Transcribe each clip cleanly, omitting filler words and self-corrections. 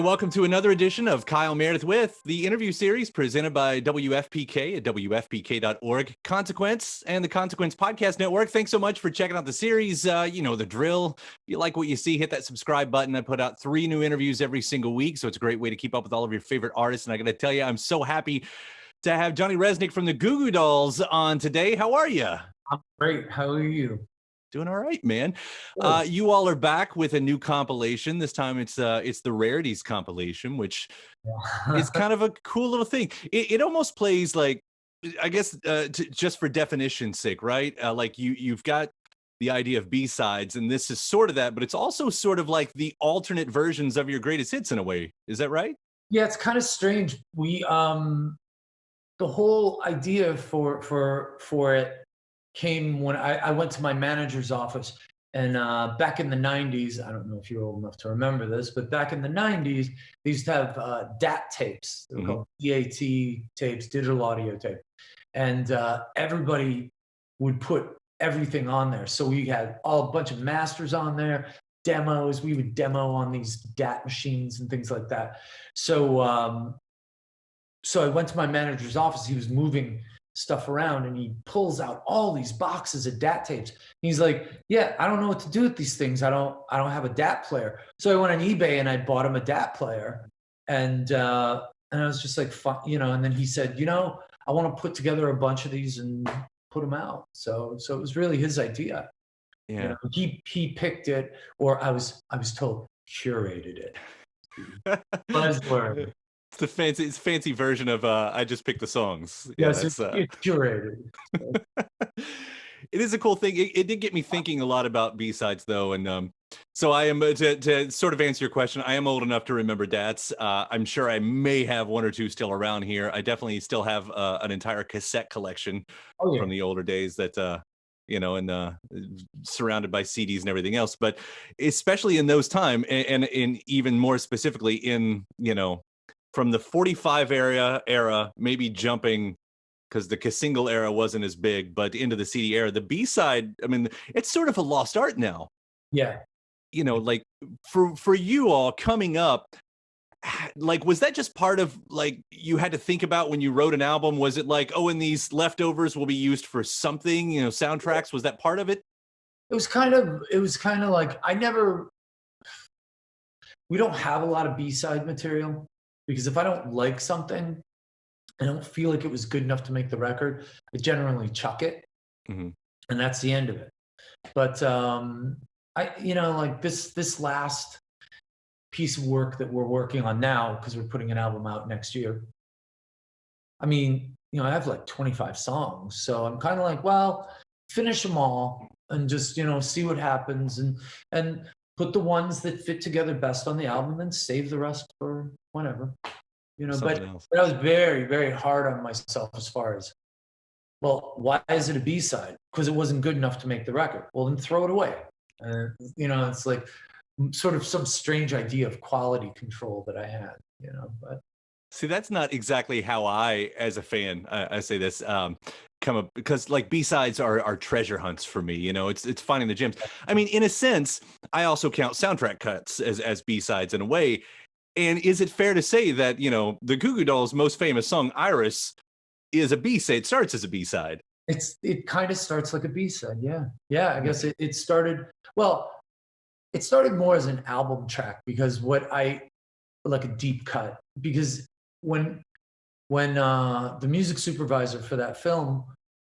Welcome to another edition of Kyle Meredith with the interview series presented by WFPK at WFPK.org, Consequence, and the Consequence Podcast Network. Thanks so much for checking out the series. You know the drill. If you like what you see, hit that subscribe button. I put out 3 new interviews every single week, so it's a great way to keep up with all of your favorite artists. And I got to tell you, I'm so happy to have Johnny Rzeznik from the Goo Goo Dolls on today. How are you? I'm great. How are you? Doing all right, man. You all are back with a new compilation. This time it's the Rarities compilation, which is kind of a cool little thing. It almost plays like, I guess, just for definition's sake, right? Like you've got the idea of B-sides, and this is sort of that, but it's also sort of like the alternate versions of your greatest hits in a way. Is that right? Yeah, it's kind of strange. We the whole idea for it came when I went to my manager's office, and back in the 90s, I don't know if you're old enough to remember this, but back in the 90s, they used to have DAT tapes. They were called DAT tapes, digital audio tape. And everybody would put everything on there. So we had a bunch of masters on there, demos. We would demo on these DAT machines and things like that. So, so I went to my manager's office. He was moving stuff around, and he pulls out all these boxes of DAT tapes. He's like, yeah, I don't know what to do with these things. I don't have a DAT player. So I went on eBay and I bought him a DAT player. And I was just like, fuck, you know, and then he said, you know, I want to put together a bunch of these and put them out. So it was really his idea. Yeah. You know, he picked it, or I was told curated it. Buzzword. It's a fancy version of I just picked the songs. Yes, it's curated. It is a cool thing. It did get me thinking a lot about B-sides, though, and so I am to sort of answer your question. I am old enough to remember DATs. I'm sure I may have 1 or 2 still around here. I definitely still have an entire cassette collection from the older days that. You know, and surrounded by CDs and everything else. But especially in those time, and in even more specifically in, you know, from the 45 era, maybe jumping, because the single era wasn't as big, but into the CD era, the B-side, I mean, it's sort of a lost art now. Yeah. You know, like for you all coming up, like, was that just part of, like, you had to think about when you wrote an album? Was it like, oh, and these leftovers will be used for something, you know, soundtracks? Was that part of it? It was kind of like, we don't have a lot of B-side material, because if I don't like something, I don't feel like it was good enough to make the record, I generally chuck it. And that's the end of it. But you know, like this last piece of work that we're working on now, because we're putting an album out next year, I mean, you know, I have like 25 songs, so I'm kind of like, well, finish them all and just, you know, see what happens, and put the ones that fit together best on the album, and save the rest for whenever, you know. But I was very, very hard on myself as far as, well, why is it a B-side? Because it wasn't good enough to make the record. Well, then throw it away. You know, it's like sort of some strange idea of quality control that I had, you know. But see, that's not exactly how I, as a fan, I say this, come up, because like B-sides are treasure hunts for me. You know, it's finding the gems. I mean, in a sense, I also count soundtrack cuts as B-sides in a way. And is it fair to say that, you know, the Goo Goo Dolls' most famous song, Iris, is a B-side? It starts as a B-side. It kind of starts like a B-side, yeah. Yeah, I guess it started, well, it started more as an album track, because like a deep cut, because when the music supervisor for that film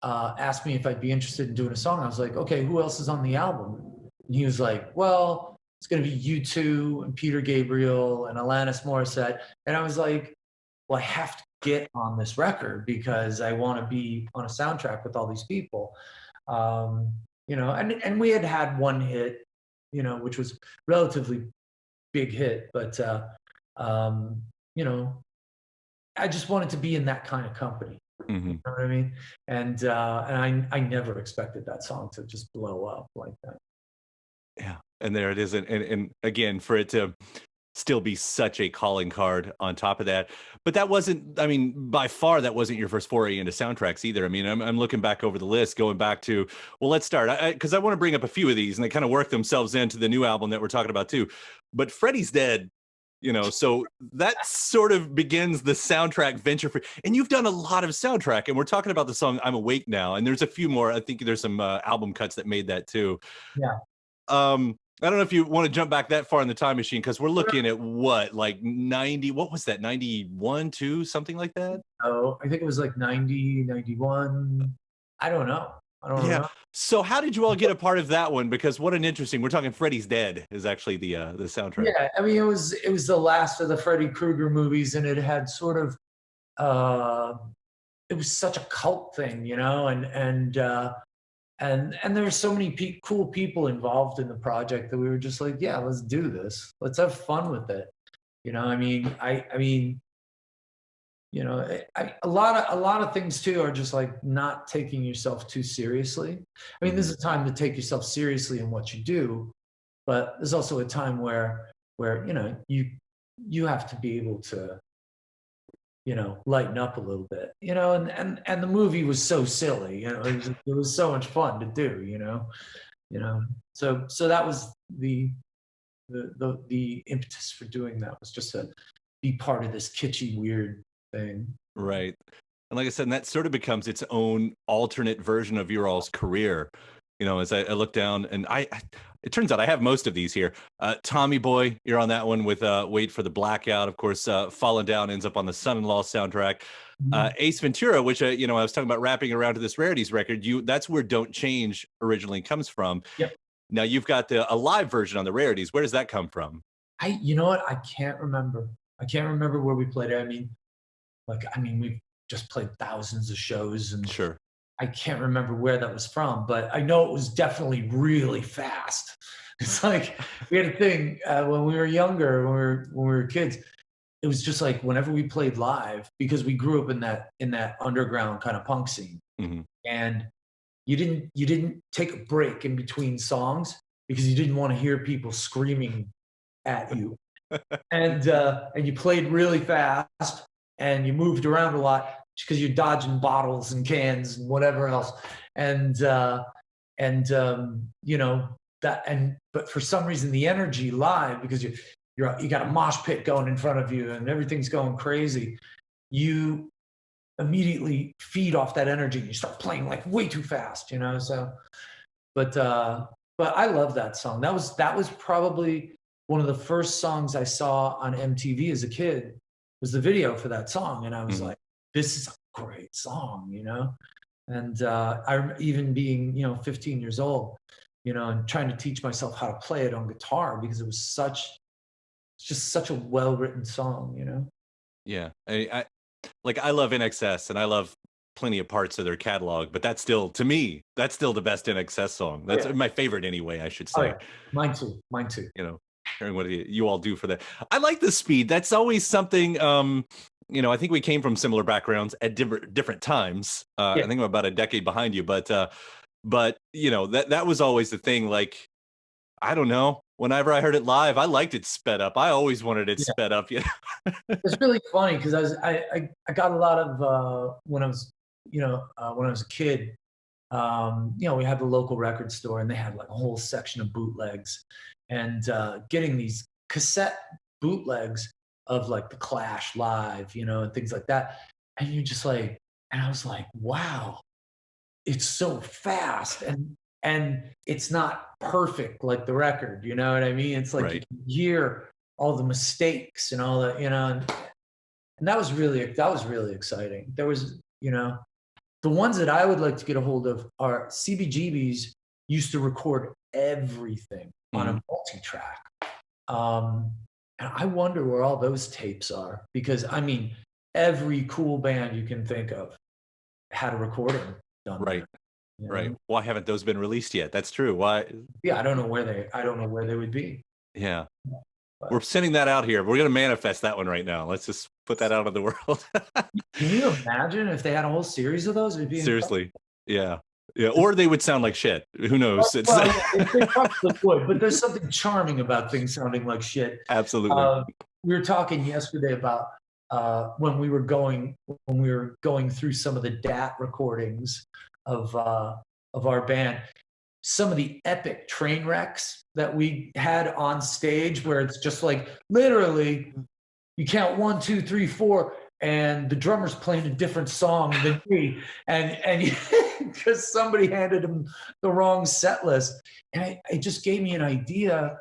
asked me if I'd be interested in doing a song, I was like, okay, who else is on the album? And he was like, well, it's going to be U2 and Peter Gabriel and Alanis Morissette. And I was like, well, I have to get on this record because I want to be on a soundtrack with all these people. You know, and we had 1 hit, you know, which was relatively big hit, but you know, I just wanted to be in that kind of company. You know what I mean? And I never expected that song to just blow up like that. Yeah, and there it is, and again, for it to still be such a calling card on top of that. But that wasn't, I mean, by far, that wasn't your first foray into soundtracks either. I mean, I'm looking back over the list, going back to, well, let's start, because I want to bring up a few of these, and they kind of work themselves into the new album that we're talking about too. But Freddie's Dead You know, so that sort of begins the soundtrack venture for, and you've done a lot of soundtrack, and we're talking about the song "I'm Awake Now," and there's a few more. I think there's some album cuts that made that too. Yeah. I don't know if you want to jump back that far in the time machine, because we're looking at what, like 90, what was that, 91, 2, something like that? Oh, I think it was like 90, 91. I don't know. I don't Yeah. know. So how did you all get a part of that one? Because what an interesting, we're talking Freddie's Dead is actually the soundtrack. Yeah, I mean, it was the last of the Freddy Krueger movies, and it had sort of it was such a cult thing, you know, and there were so many cool people involved in the project that we were just like, yeah, let's do this. Let's have fun with it. You know, I mean, I mean, you know, a lot of things too are just like not taking yourself too seriously. I mean, this is a time to take yourself seriously in what you do, but there's also a time where you know, you have to be able to, you know, lighten up a little bit, you know, and the movie was so silly, you know, it was so much fun to do, you know, so that was the impetus for doing that, was just to be part of this kitschy, weird thing. Right. And like I said, and that sort of becomes its own alternate version of your all's career. You know, as I look down, and it turns out I have most of these here. Tommy Boy, you're on that one with Wait for the Blackout. Of course, Fallen Down ends up on the Son-in-Law soundtrack. Ace Ventura, which, you know, I was talking about wrapping around to this Rarities record. That's where Don't Change originally comes from. Yep. Now you've got a live version on the Rarities. Where does that come from? You know what? I can't remember where we played it. I mean, we've just played thousands of shows, and Sure. I can't remember where that was from, but I know it was definitely really fast. It's like we had a thing when we were younger, when we were kids. It was just like whenever we played live, because we grew up in that underground kind of punk scene, and you didn't take a break in between songs because you didn't want to hear people screaming at you, and you played really fast and you moved around a lot because you're dodging bottles and cans and whatever else, and you know that, but for some reason the energy live, because you got a mosh pit going in front of you and everything's going crazy, you immediately feed off that energy and you start playing like way too fast, you know. So but I love that song. That was probably one of the first songs I saw on MTV as a kid, was the video for that song, and I was like, this is a great song, you know. And I even being, you know, 15 years old, you know, and trying to teach myself how to play it on guitar, because it was just such a well-written song, you know. Yeah, I love INXS, and I love plenty of parts of their catalog, but that's still, to me, that's still the best INXS song. That's my favorite anyway, I should say. Oh, yeah. Mine too. You know, hearing what you all do for that. I like the speed. That's always something, you know, I think we came from similar backgrounds at different times. I think I'm about a decade behind you, but you know, that was always the thing. Like, I don't know, whenever I heard it live, I liked it sped up. I always wanted it sped up. Yeah. It's really funny because I got a lot of when I was a kid, you know, we had the local record store and they had like a whole section of bootlegs, and getting these cassette bootlegs of like the Clash live, you know, and things like that. And you're just like, and I was like, wow, it's so fast, and it's not perfect like the record, you know what I mean? It's like you can hear all the mistakes and all that, you know, and that was really exciting. There was, you know, the ones that I would like to get a hold of are CBGBs used to record everything on a multi-track. And I wonder where all those tapes are, because I mean, every cool band you can think of had a recording done. Right. There, right. Why haven't those been released yet? That's true. Why? Yeah, I don't know where they would be. Yeah. We're sending that out here. We're going to manifest that one right now. Let's just put that out in the world. Can you imagine if they had a whole series of those? It'd be seriously. Yeah. Yeah. Or they would sound like shit. Who knows? They probably would, but there's something charming about things sounding like shit. Absolutely. We were talking yesterday about when we were going through some of the DAT recordings of our band, some of the epic train wrecks that we had on stage where it's just like literally you count 1, 2, 3, 4, and the drummer's playing a different song than me, and because somebody handed him the wrong set list, and it just gave me an idea.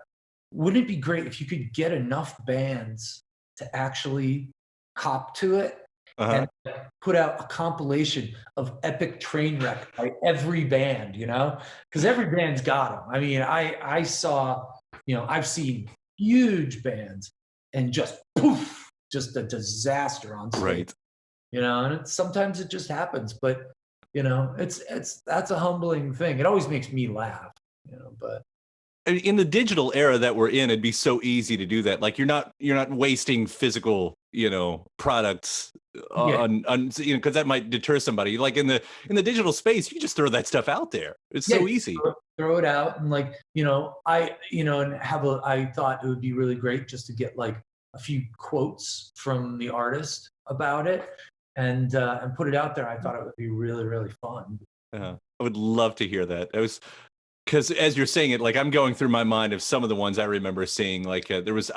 Wouldn't it be great if you could get enough bands to actually cop to it Uh-huh. and put out a compilation of epic train wreck by every band, because every band's got them. I mean, I saw, I've seen huge bands and just poof, just a disaster on stage, Right. and sometimes it just happens, but that's a humbling thing. It always makes me laugh, but In the digital era that we're in, it'd be so easy to do that. Like you're not wasting physical, products yeah, on because that might deter somebody. Like in the digital space, you just throw that stuff out there. It's yeah, so easy. throw it out and like, and I thought it would be really great just to get like a few quotes from the artist about it and put it out there. I thought it would be really, really fun. I would love to hear that. Because as you're saying it, like I'm going through my mind of some of the ones I remember seeing. Like there was,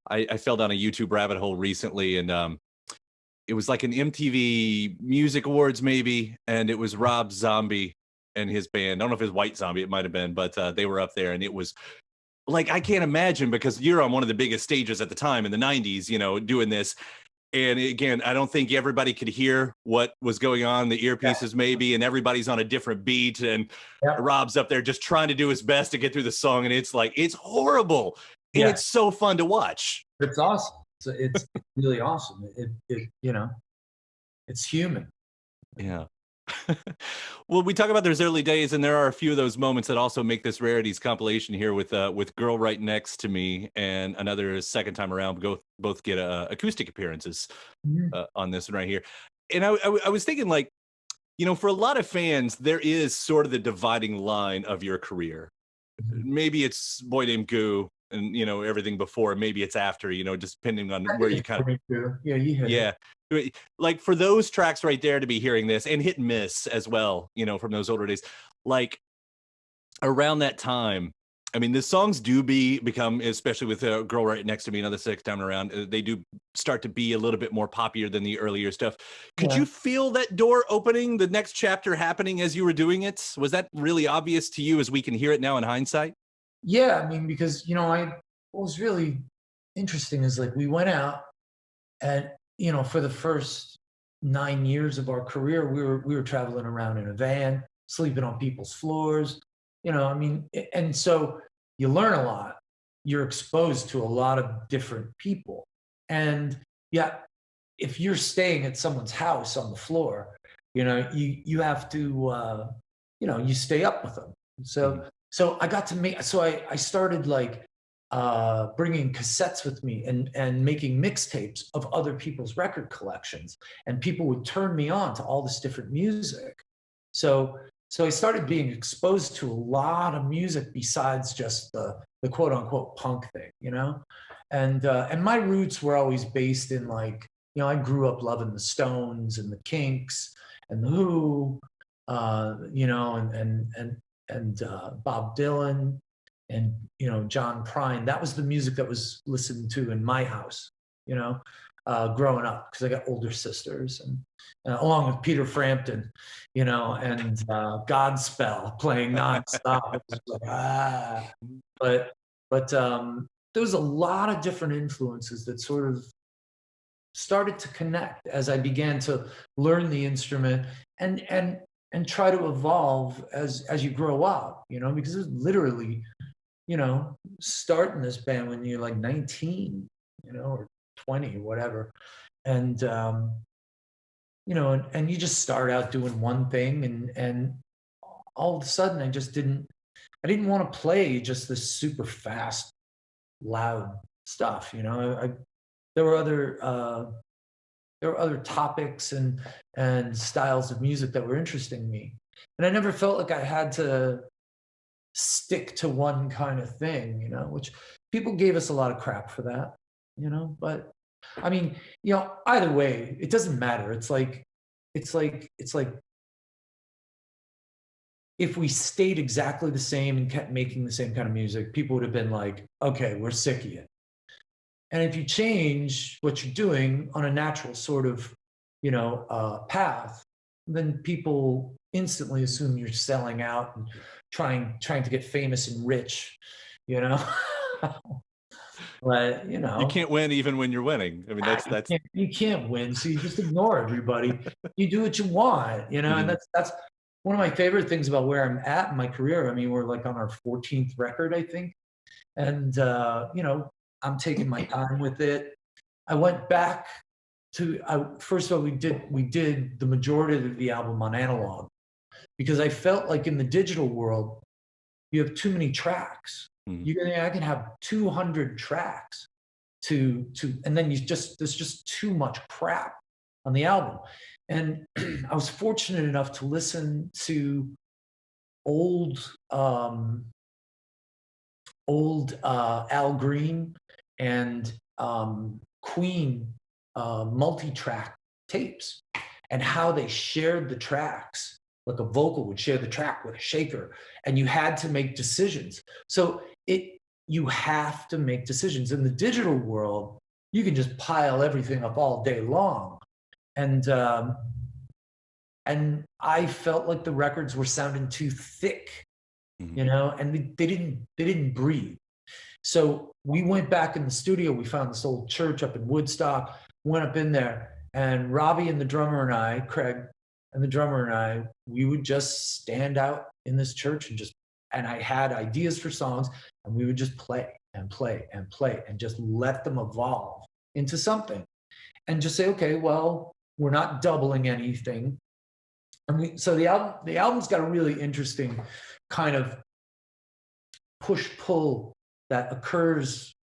I fell down a YouTube rabbit hole recently, and it was like an MTV Music Awards maybe, and it was Rob Zombie and his band. I don't know if it was White Zombie, it might have been, but they were up there, and it was like I can't imagine because you're on one of the biggest stages at the time in the '90s, doing this. And again, I don't think everybody could hear what was going on, the earpieces maybe, and everybody's on a different beat. And Yeah, Rob's up there just trying to do his best to get through the song. And it's like, it's horrible. And yeah, it's so fun to watch. it's awesome. It's really awesome. It's human. Yeah. Well, we talk about those early days, and there are a few of those moments that also make this Rarities compilation here with Girl Right Next to Me and another second time around. Both get acoustic appearances Mhm. on this one right here. And I was thinking, like, for a lot of fans, there is sort of the dividing line of your career. Maybe it's Boy Named Goo and, everything before, maybe it's after, just depending on I where think you it's kind of, pretty true. Yeah, you hit it. yeah. Like for those tracks right there to be hearing this and hit and miss as well, from those older days, like around that time, I mean, the songs do become, especially with Girl Right Next to Me, another six time around, they do start to be a little bit more popular than the earlier stuff. Could Yeah. you feel that door opening, the next chapter happening as you were doing it? Was that really obvious to you as we can hear it now in hindsight? Yeah, I mean, because what was really interesting is like we went out and for the first 9 years of our career, we were traveling around in a van, sleeping on people's floors. I mean, and so you learn a lot. You're exposed to a lot of different people, and yeah, if you're staying at someone's house on the floor, you have to you stay up with them. Mhm. So I got to make so I started like bringing cassettes with me and making mixtapes of other people's record collections, and people would turn me on to all this different music. So I started being exposed to a lot of music besides just the quote unquote punk thing, and my roots were always based in like, I grew up loving the Stones and the Kinks and the Who, and Bob Dylan and John Prine. That was the music that was listened to in my house, growing up because I got older sisters and along with Peter Frampton, and Godspell playing nonstop. It was like but there was a lot of different influences that sort of started to connect as I began to learn the instrument and try to evolve as you grow up, because it was literally, starting this band when you're like 19, or 20, whatever. And and you just start out doing one thing and all of a sudden I didn't want to play just this super fast, loud stuff. There were other topics and styles of music that were interesting me, and I never felt like I had to stick to one kind of thing, which people gave us a lot of crap for that, but I mean, either way, it doesn't matter. It's like if we stayed exactly the same and kept making the same kind of music, people would have been like, okay, we're sick of it. And if you change what you're doing on a natural sort of, path, then people instantly assume you're selling out and trying to get famous and rich, you know. But you can't win even when you're winning. I mean, that's you can't win, so you just ignore everybody. You do what you want, and that's one of my favorite things about where I'm at in my career. I mean, we're like on our 14th record, I think, and I'm taking my time with it. I went back to first of all, we did the majority of the album on analog because I felt like in the digital world you have too many tracks. I can have 200 tracks to and then there's just too much crap on the album. And I was fortunate enough to listen to old Al Green and Queen multi-track tapes, and how they shared the tracks. Like a vocal would share the track with a shaker, and you had to make decisions. So you have to make decisions. In the digital world, you can just pile everything up all day long. And I felt like the records were sounding too thick, and they didn't breathe. So we went back in the studio. We found this old church up in Woodstock, went up in there, and Robbie and the drummer and I, Craig and the drummer and I, we would just stand out in this church and I had ideas for songs, and we would just play and play and play and just let them evolve into something, and just say, okay, well, we're not doubling anything. So the album's got a really interesting kind of push-pull that occurs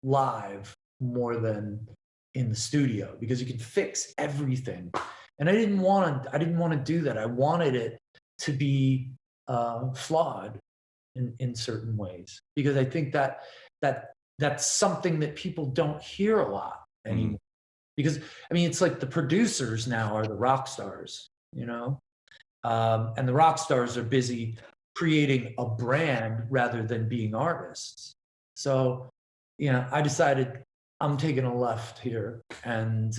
live more than in the studio, because you can fix everything. And I didn't want to do that. I wanted it to be flawed in certain ways, because I think that's something that people don't hear a lot anymore. Because I mean, it's like the producers now are the rock stars, and the rock stars are busy creating a brand rather than being artists. So, I decided I'm taking a left here, and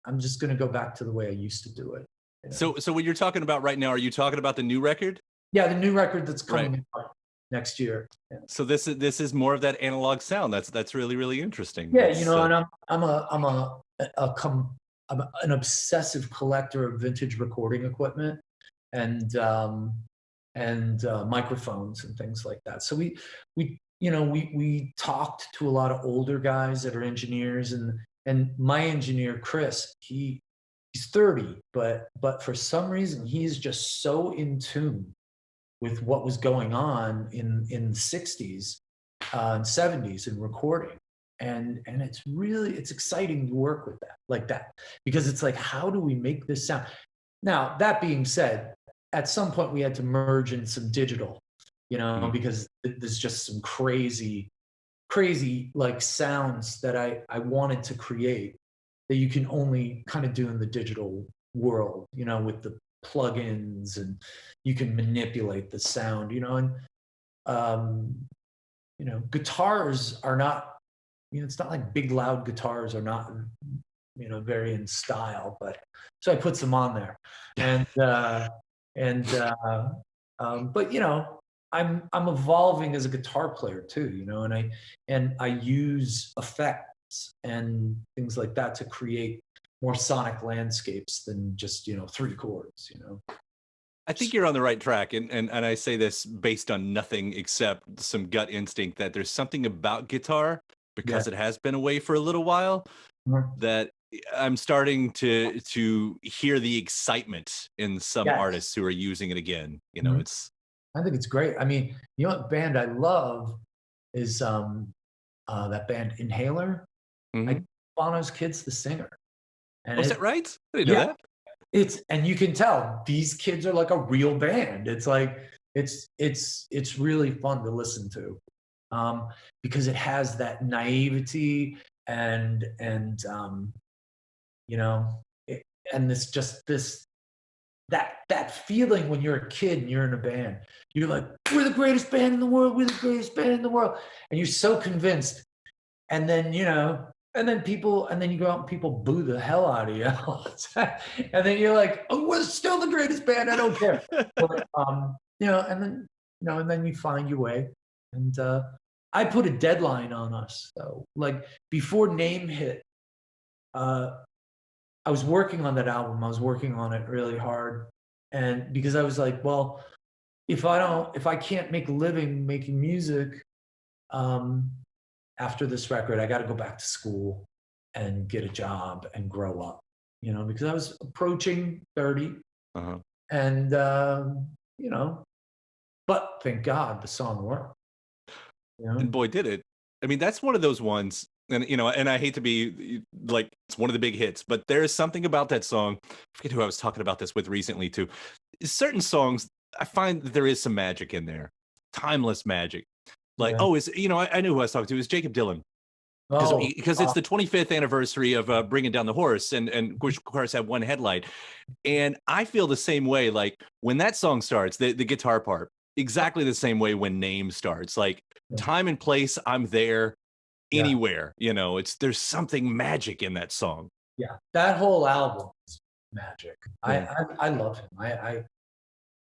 I'm just going to go back to the way I used to do it. So what you're talking about right now, are you talking about the new record? Yeah, the new record that's coming out next year. Yeah. So this is more of that analog sound. That's really, really interesting. Yeah, and I'm an obsessive collector of vintage recording equipment and microphones and things like that. So we talked to a lot of older guys that are engineers, and my engineer Chris, he's 30, but for some reason he's just so in tune with what was going on in the 60s and 70s in recording. And it's exciting to work with that like that, because it's like, how do we make this sound? Now, that being said, at some point we had to merge in some digital, because there's just some crazy like sounds that I wanted to create that you can only kind of do in the digital world, with the plugins, and you can manipulate the sound, and guitars are not, it's not like big loud guitars are not, very in style, but so I put some on there, but I'm evolving as a guitar player too, and I use effects and things like that to create more sonic landscapes than just 3 chords. I think you're on the right track, and I say this based on nothing except some gut instinct that there's something about guitar, because it has been away for a little while, that I'm starting to hear the excitement in some artists who are using it again. I think it's great. I mean, what band I love is that band Inhaler. Bono's kid's the singer. And is that right? I didn't know that. And you can tell these kids are like a real band. It's like it's really fun to listen to, because it has that naivety and this that feeling when you're a kid and you're in a band. You're like, we're the greatest band in the world. We're the greatest band in the world, and you're so convinced. And then and then you go out and people boo the hell out of you, and then you're like, oh, we're still the greatest band. I don't care. But, and then you find your way. And I put a deadline on us, though. Like before Name hit, I was working on that album. I was working on it really hard. And because I was like, well, if I can't make a living making music, after this record, I got to go back to school and get a job and grow up, because I was approaching 30. Uh-huh. And, but thank God the song worked. And boy, did it. I mean, that's one of those ones. And and I hate to be like, it's one of the big hits, but there is something about that song. I forget who I was talking about this with recently too. Certain songs, I find that there is some magic in there, timeless magic. Like, I knew who I was talking to. It was Jacob Dylan, because it's the 25th anniversary of Bringing Down the Horse, and which of course had one headlight. And I feel the same way. Like when that song starts, the guitar part, exactly the same way when Name starts. Like time and place, I'm there. Anywhere, there's something magic in that song. Yeah, that whole album is magic. I love him. I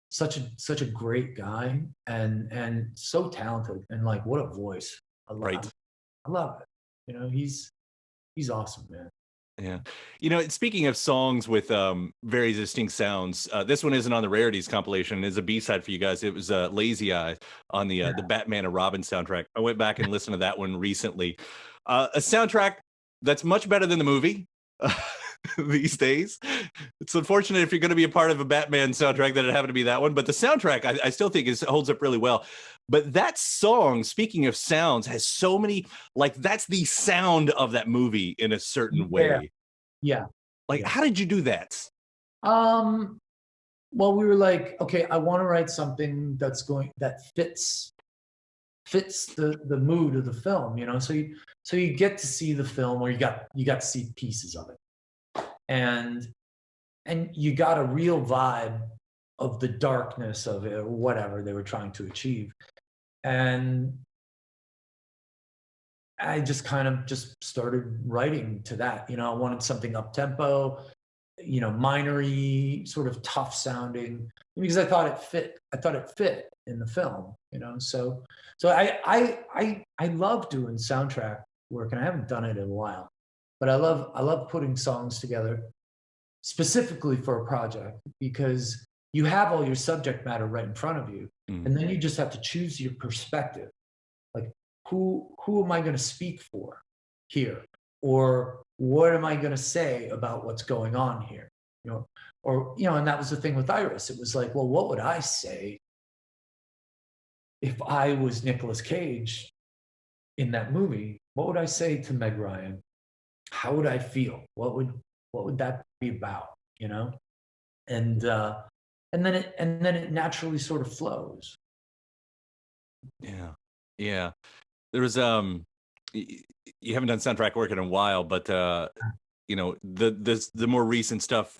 such a great guy, and so talented, and like what a voice. I love it. He's awesome, man. Yeah. Speaking of songs with very distinct sounds, this one isn't on the Rarities compilation. It's a B-side for you guys. It was Lazy Eye on the Batman and Robin soundtrack. I went back and listened to that one recently. A soundtrack that's much better than the movie these days. It's unfortunate if you're going to be a part of a Batman soundtrack that it happened to be that one, but the soundtrack I still think holds up really well. But that song, speaking of sounds, has so many, like that's the sound of that movie in a certain way. Yeah. Like, how did you do that? Well, we were like, okay, I want to write something that fits the mood of the film, So you get to see the film, or you got to see pieces of it, and you got a real vibe of the darkness of it, or whatever they were trying to achieve. And I just kind of started writing to that. I wanted something up tempo, minory, sort of tough sounding, because I thought it fit. I thought it fit in the film, So I love doing soundtrack work, and I haven't done it in a while, but I love putting songs together specifically for a project, because you have all your subject matter right in front of you, and then you just have to choose your perspective. Like, who am I going to speak for here? Or what am I going to say about what's going on here? And that was the thing with Iris. It was like, well, what would I say if I was Nicolas Cage in that movie? What would I say to Meg Ryan? How would I feel? What would that be about? And then it naturally sort of flows. Yeah. There was you haven't done soundtrack work in a while, but the more recent stuff,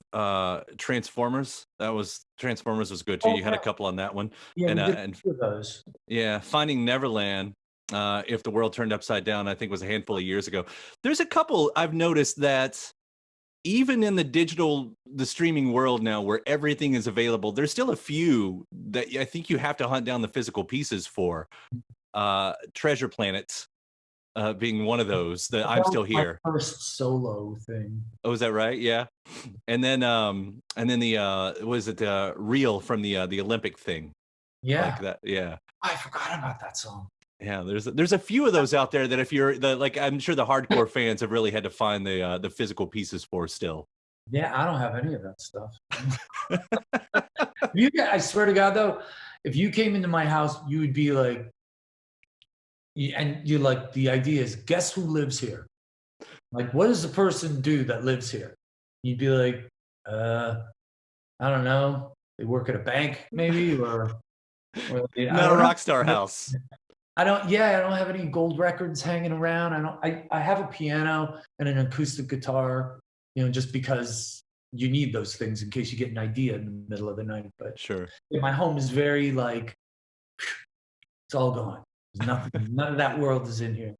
Transformers was good too. You had a couple on that one. And those. Yeah, Finding Neverland, If the World Turned Upside Down, I think was a handful of years ago. There's a couple I've noticed that even in the streaming world now, where everything is available, there's still a few that I think you have to hunt down the physical pieces for. Treasure Planets being one of those. That I'm Still Here. My first solo thing. Oh, is that right? Yeah. And then the was it Reel from the Olympic thing? Yeah. Like that. Yeah. I forgot about that song. Yeah, there's a few of those out there that if you're I'm sure the hardcore fans have really had to find the physical pieces for still. Yeah, I don't have any of that stuff. I swear to God, though, if you came into my house, you would be like, and you like, the idea is, guess who lives here? Like, what does the person do that lives here? You'd be like, I don't know. They work at a bank, maybe, or not a rock star house. I don't have any gold records hanging around. I have a piano and an acoustic guitar, just because you need those things in case you get an idea in the middle of the night. But Sure. yeah, my home is very like, it's all gone. There's nothing, none of that world is in here.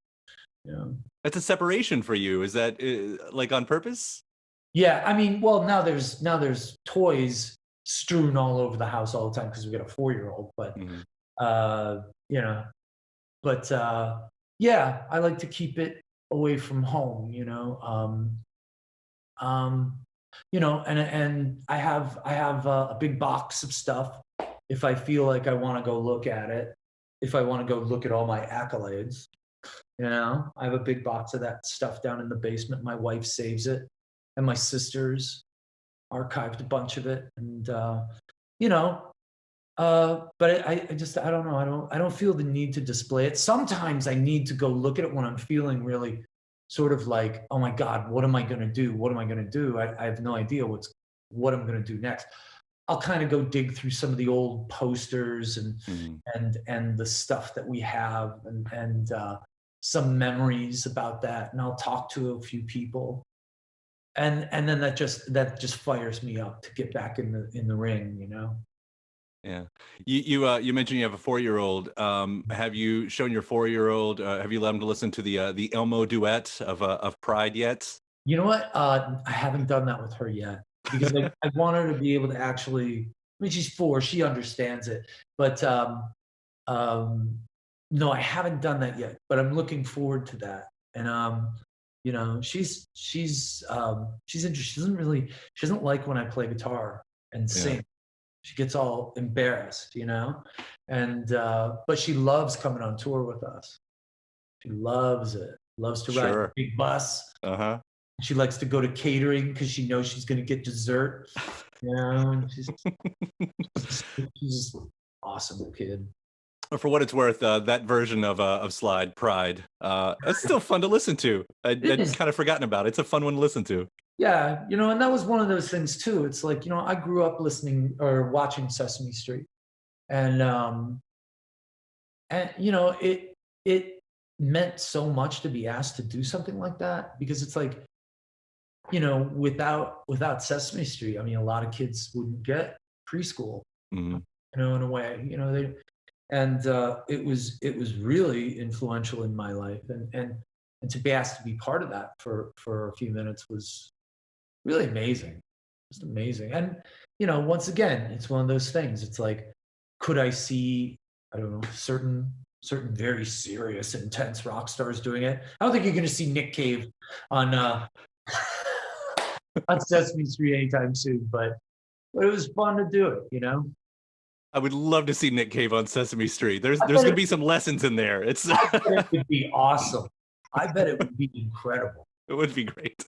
You know? That's a separation for you. Is that like on purpose? Yeah, I mean, well, now there's toys strewn all over the house all the time because we got a 4-year-old. But Mhm. you know, but yeah, I like to keep it away from home. And I have a big box of stuff. If I feel like I want to go look at it, if I want to go look at all my accolades, I have a big box of that stuff down in the basement. My wife saves it, and my sisters archived a bunch of it. And you know, but I don't know. I don't feel the need to display it. Sometimes I need to go look at it when I'm feeling really sort of like, oh my God, what am I going to do? What am I going to do? I have no idea what I'm going to do next. I'll kind of go dig through some of the old posters and Mhm. and the stuff that we have and some memories about that, and I'll talk to a few people, and then that just fires me up to get back in the ring. Yeah. You mentioned you have a 4-year-old. Have you shown your 4-year-old? Have you let him to listen to the Elmo duet of Pride yet? You know what? I haven't done that with her yet because I want her to be able to actually. I mean, she's 4; she understands it, but um, no, I haven't done that yet. But I'm looking forward to that. And she's interested. She doesn't like when I play guitar and Yeah. sing. She gets all embarrassed, and but she loves coming on tour with us. She loves it. Loves to ride the Sure. big bus. Uh-huh. She likes to go to catering because she knows she's going to get dessert. And she's awesome kid. For what it's worth, that version of Slide Pride, it's still fun to listen to. It I'd is. kind of forgotten about it. It's a fun one to listen to. Yeah, and that was one of those things too. It's like, I grew up listening or watching Sesame Street, and it meant so much to be asked to do something like that because it's like, without Sesame Street, I mean, a lot of kids wouldn't get preschool, Mhm. in a way, they and it was really influential in my life, and to be asked to be part of that for a few minutes was really amazing, just amazing. And once again, it's one of those things. It's like, could I see, I don't know, certain very serious, intense rock stars doing it? I don't think you're going to see Nick Cave on on Sesame Street anytime soon, but it was fun to do it. I would love to see Nick Cave on Sesame Street. There's I there's bet going to it, be some lessons in there. It's I bet it would be awesome. I bet it would be incredible. it would be great.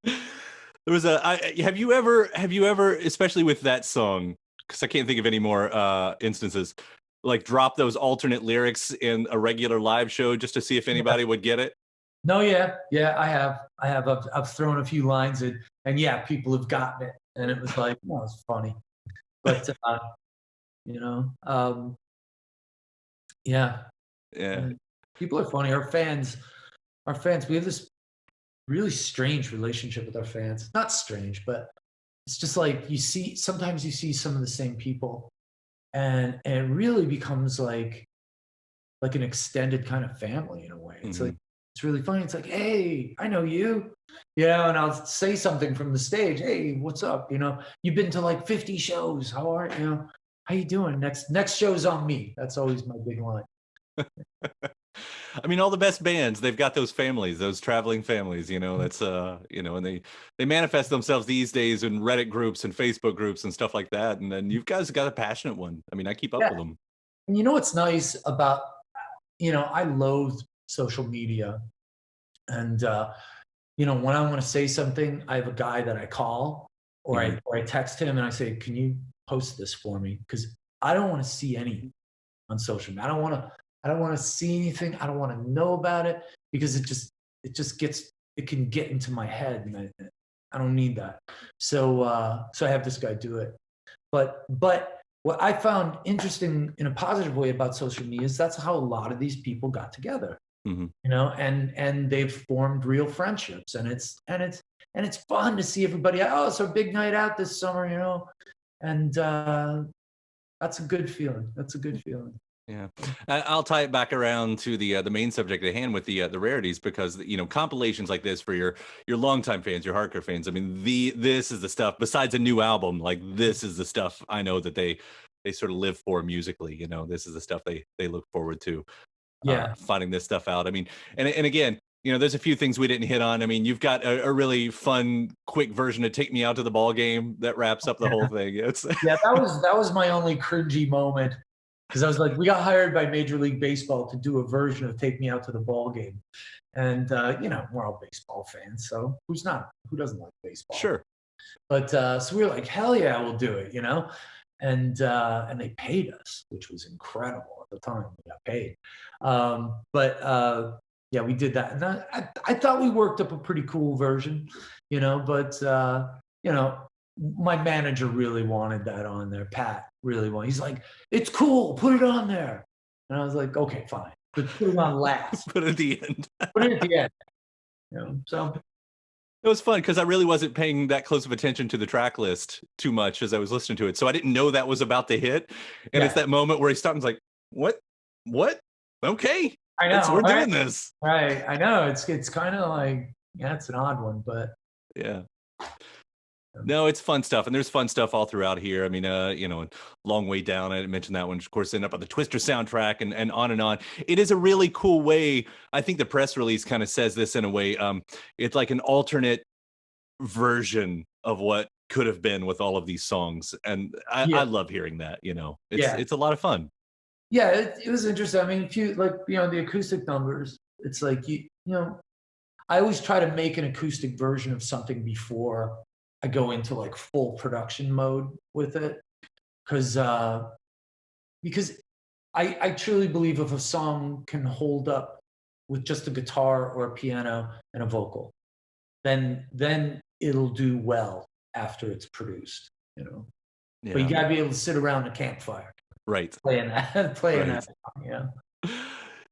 There was have you ever, especially with that song, because I can't think of any more instances, like drop those alternate lyrics in a regular live show just to see if anybody would get it? No, yeah, I have. I've thrown a few lines in, and yeah, people have gotten it, and it was like, no, it's funny, but you know, um, yeah, Yeah. and people are funny. Our fans, we have this really strange relationship with our fans. Not strange, but it's just like sometimes you see some of the same people, and it really becomes like an extended kind of family in a way. It's like Mhm. it's really funny. It's like, hey, I know you, and I'll say something from the stage. Hey, what's up? You've been to like 50 shows. How are you? How you doing? Next show's on me. That's always my big line. I mean, all the best bands, they've got those families, those traveling families, that's and they manifest themselves these days in Reddit groups and Facebook groups and stuff like that. And then you guys got a passionate one. I mean, I keep up Yeah. with them. And you know what's nice about, I loathe social media. And when I want to say something, I have a guy that I call or I Mhm. or I text him and I say, can you post this for me? Because I don't want to see any on social media. I don't want to see anything. I don't want to know about it because it can get into my head, and I don't need that. So I have this guy do it. But what I found interesting in a positive way about social media is that's how a lot of these people got together, Mhm. and they've formed real friendships, and it's and it's fun to see everybody. Oh, it's our big night out this summer, you know, and that's a good feeling. That's a good feeling. Yeah, I'll tie it back around to the main subject at hand with the rarities, because you know, compilations like this for your longtime fans, your hardcore fans. I mean, this is the stuff. Besides a new album, like this is the stuff I know that they sort of live for musically. You know, this is the stuff they look forward to. Yeah, finding this stuff out. I mean, and again, you know, there's a few things we didn't hit on. I mean, you've got a really fun, quick version of "Take Me Out to the Ball Game" that wraps up the whole thing. It's yeah, that was my only cringy moment. Because I was like, we got hired by Major League Baseball to do a version of "Take Me Out to the Ball Game," and you know, we're all baseball fans, so who doesn't like baseball? Sure. But so we were like, hell yeah, we'll do it, you know, and they paid us, which was incredible at the time. We got paid, but yeah, we did that, and I thought we worked up a pretty cool version, you know, but you know, my manager really wanted that on there. Pat really wanted. He's like, "It's cool, put it on there." And I was like, "Okay, fine, but put it on last. Put it at the end. Put it at the end." You know, so it was fun because I really wasn't paying that close of attention to the track list too much as I was listening to it, so I didn't know that was about to hit. And it's that moment where he stopped and was like, "What? Okay, I know we're doing this." Right, I know it's kind of like, yeah, it's an odd one, but yeah. No, it's fun stuff, and there's fun stuff all throughout here. I mean, you know, Long Way Down, I mentioned that one, of course, ended up on the Twister soundtrack, and on and on. It is a really cool way. I think the press release kind of says this in a way. It's like an alternate version of what could have been with all of these songs, and I love hearing that. You know, it's a lot of fun. Yeah, it was interesting. I mean, if you like, you know, the acoustic numbers, it's like you know, I always try to make an acoustic version of something before I go into like full production mode with it, because I truly believe if a song can hold up with just a guitar or a piano and a vocal, then it'll do well after it's produced, you know. Yeah. But you gotta be able to sit around a campfire, right? Playing that song, yeah.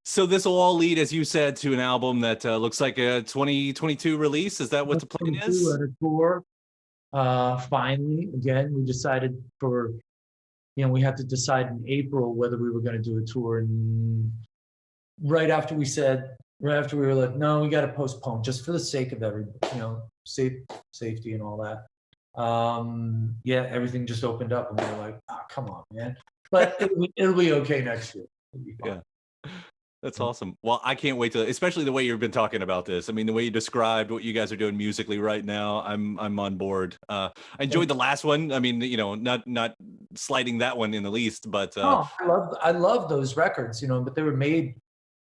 So this will all lead, as you said, to an album that looks like a 2022 release. Is that what the plan is? At a tour. Finally, again, we decided we had to decide in April whether we were going to do a tour. And right after we were like, no, we got to postpone just for the sake of everybody, you know, safety and all that. Yeah, everything just opened up and we were like, oh, come on, man. But it'll be okay next year. Yeah. That's awesome. Well, I can't wait to, especially the way you've been talking about this. I mean, the way you described what you guys are doing musically right now, I'm on board. I enjoyed the last one. I mean, you know, not slighting that one in the least, but I love those records, you know, but they were made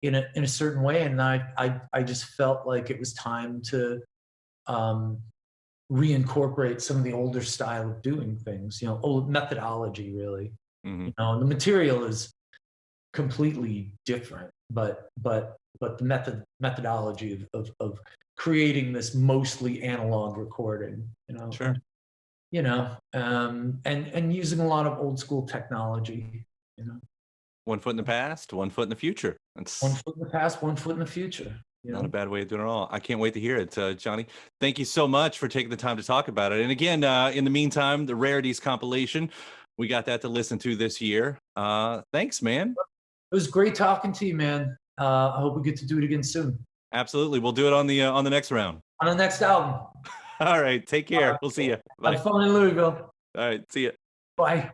in a certain way, and I just felt like it was time to reincorporate some of the older style of doing things, you know, old methodology really. Mm-hmm. You know, the material is completely different, but the methodology of creating this mostly analog recording, you know, sure, you know, and using a lot of old school technology, you know. 1 foot in the past, 1 foot in the future. That's 1 foot in the past, 1 foot in the future. You know? Not a bad way of doing it all. I can't wait to hear it, Johnny. Thank you so much for taking the time to talk about it. And again, in the meantime, the Rarities compilation, we got that to listen to this year. Thanks, man. It was great talking to you, man. I hope we get to do it again soon. Absolutely. We'll do it on the next round. On the next album. All right. Take care. We'll see you. Bye. Have fun in Louisville. All right. See you. Bye.